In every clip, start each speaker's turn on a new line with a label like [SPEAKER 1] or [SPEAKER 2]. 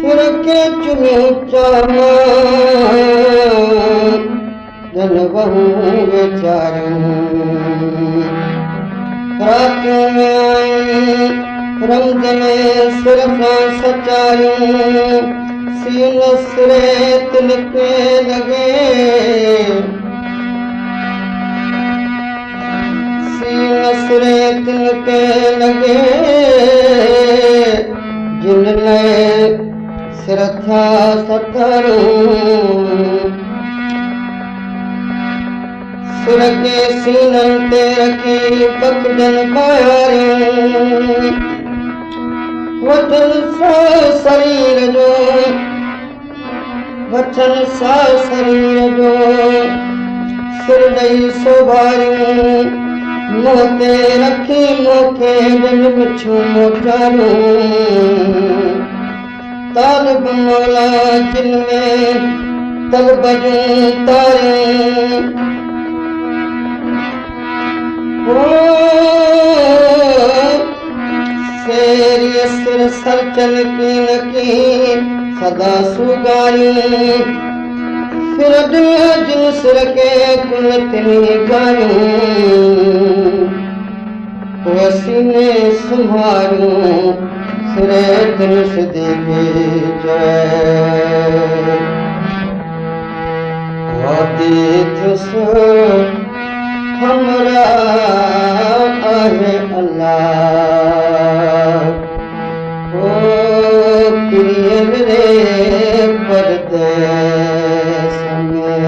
[SPEAKER 1] सिर खे चुनो चामा जन बहू वेचारियूं रातियूं में आई रमज़ में सिर सां सचारियूं सीन सिरे तिनके लॻे सिरे तिनके लॻे जिन लाइ सिर था सतरूं सिर के सीननि ते रखी पकड़नि ॿाहिरियूं वठनि साह शरीर जो सिर ॾेई सोभारियूं मुंहं ते रखी मूंखे ॾिन मिठियूं मोटारियूं तालिब मौला जिन में तलब जूं तारियूं सेरीअ सिर सरचन की सदा सुगारियूं सिर जिन सिर के कुल तिनी गारियूं सीने संभारियूं सिरे तिन सिद्दीक़ी जय हादीथुसि हमरा आहे अल्लाह ओ प्रिय रे परदेस में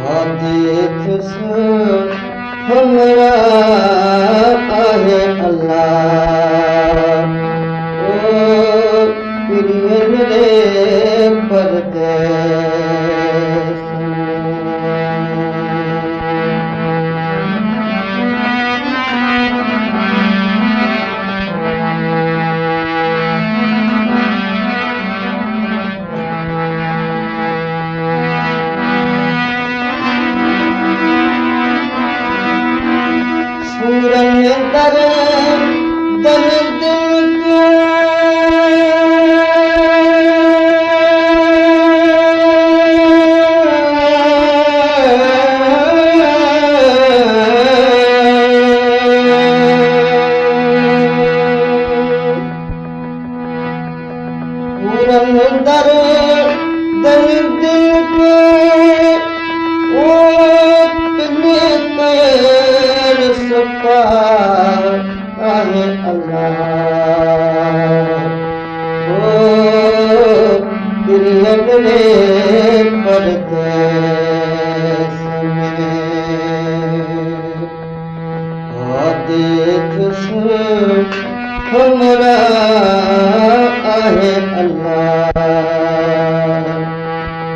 [SPEAKER 1] हादीथुसि हमरा आहे अल्लाह ओ प्रिय रे परदेस हमरा आहे अल्लाह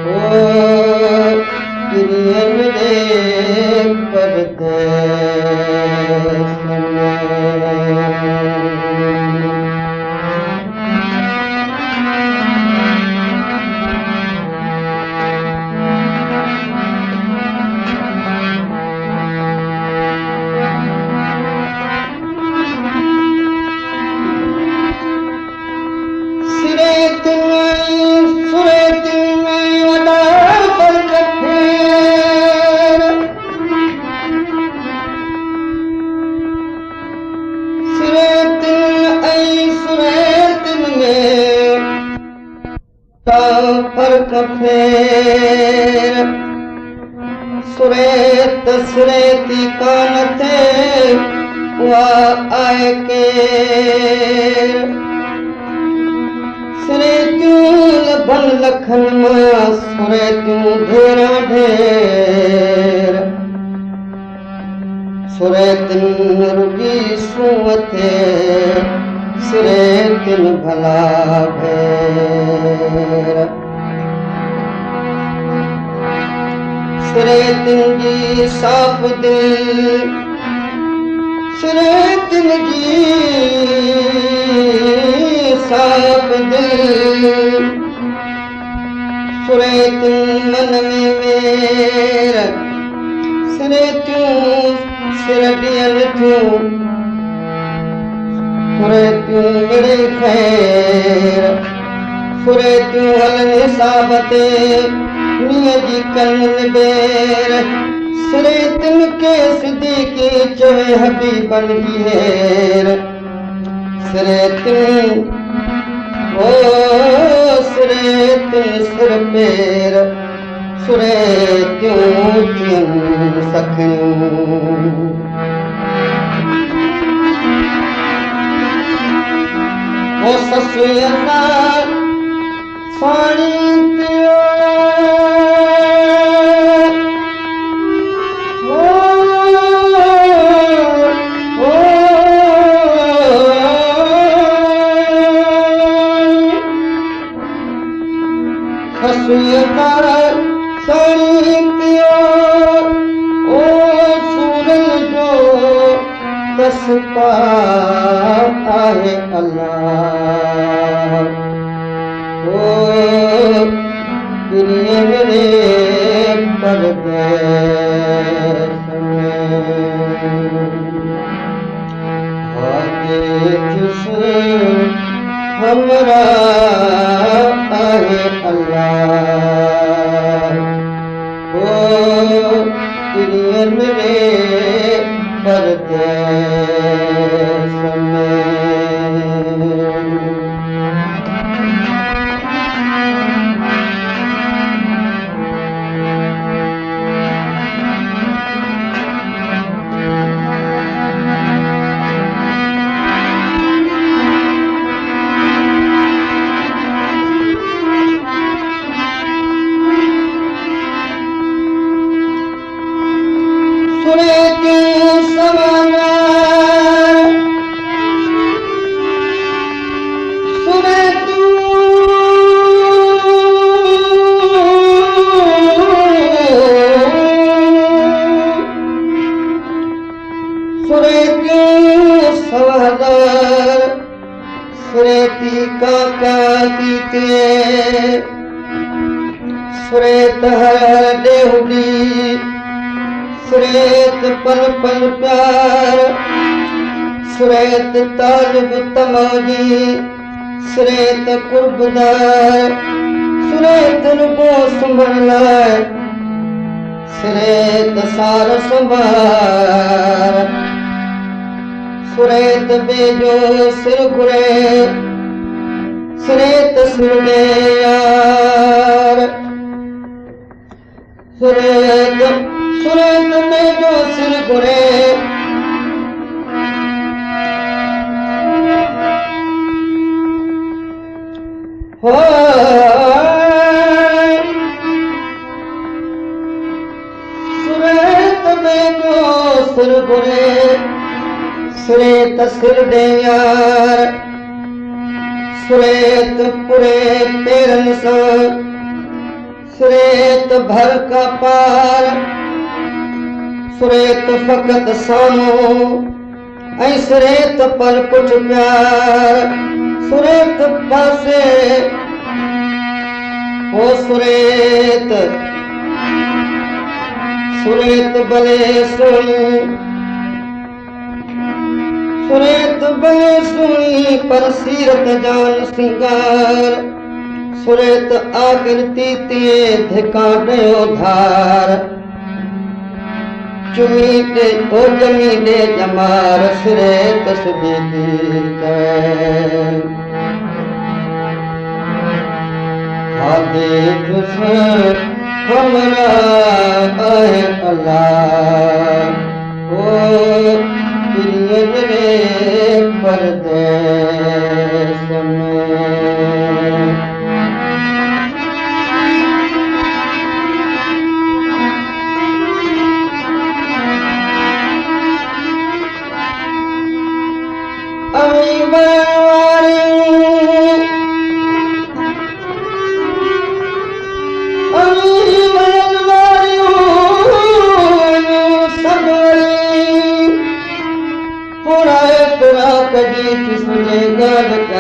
[SPEAKER 1] ओ प्रिय रे परदेस सुरेती कान थे उहा आहे केर सुरेतियूं लभन लखन मां सुरेतियूं ढेरा ढेर सुरेतियुनि रुॻी सूंहं थे सुरेतियुनि भला भेर सुरेतियुनि जी साफ़ दिल सुरे दिल जी साफ दिल सुरे तूं मन में वेर सुरे तूं सिर ॾियल तूं सुरे तूं मिड़े खैर सुरे तूं हल हिसाब ते मींहं जी कन बेर सुरे तिनके सिद्दीकी चवे हबीबन जी हेर सुरे तूं ओ सुरे तूं सिर पेर सुरे तूं थियन सखियूं ओ ससुया साड़ी पियो साड़ी पियो ओ सूरज जो तस्पा आहे अल्लाह ओ दुनिया मेरे परदेश में हादिस हमरा आहे अल्लाह ओ दुनिया मेरे परदेश में सुरे तूं समाना सुरे तूं सवादर सुरे ती काका तीते सुरे हर देहुदी सुरेत पल पल प्यार सुरेत तालिब तमौजी सुरेत कुर्बदार सुरेत रुगो संभलाए सुरेत सार संभार सुरेत बेजो सिर घुरे सुरेत सुरने यार सुरेत सुरेत में जो सिर घुरे हो सुरेत में जो सिर घुरे सुरेत सिर दे यार सुरेत पूरे पेरन से सुरेत भर का पार सुरेत फकत सामो ऐं सुरेत पर कुछ प्यार सुरेत पासे ओ सुरेत सुरेत भले सुनी सुरेत भले सुनी पर सीरत जान सिंगार सुरेत आखिर तीतिए धिका डयो धार चुमी दे ओ जमी दे जमार सुरेत सुदीदी हादे तुस हमरा आहे अल्लाह ओ दुनिया मेरे परदेश में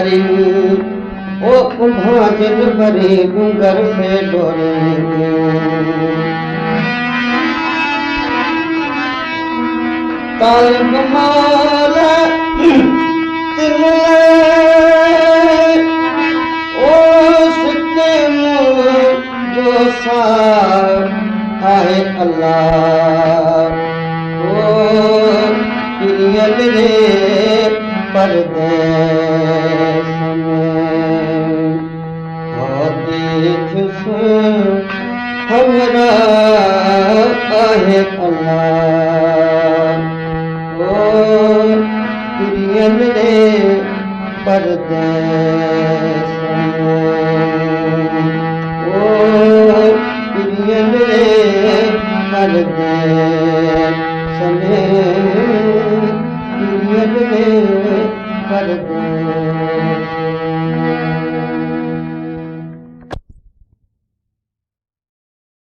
[SPEAKER 1] करी ओ भाजन भरी गुंगर पे डोरेंगे तालिब मौला तिले ओ सिक्के जो सार आहे अल्लाह ओ पिरियल रे परदेस में हो देखिस हमरा आहे अल्लाह ओ पिरियल रे परदेस में ओ पिरियल रे परदेस में पिरियल रे परदेस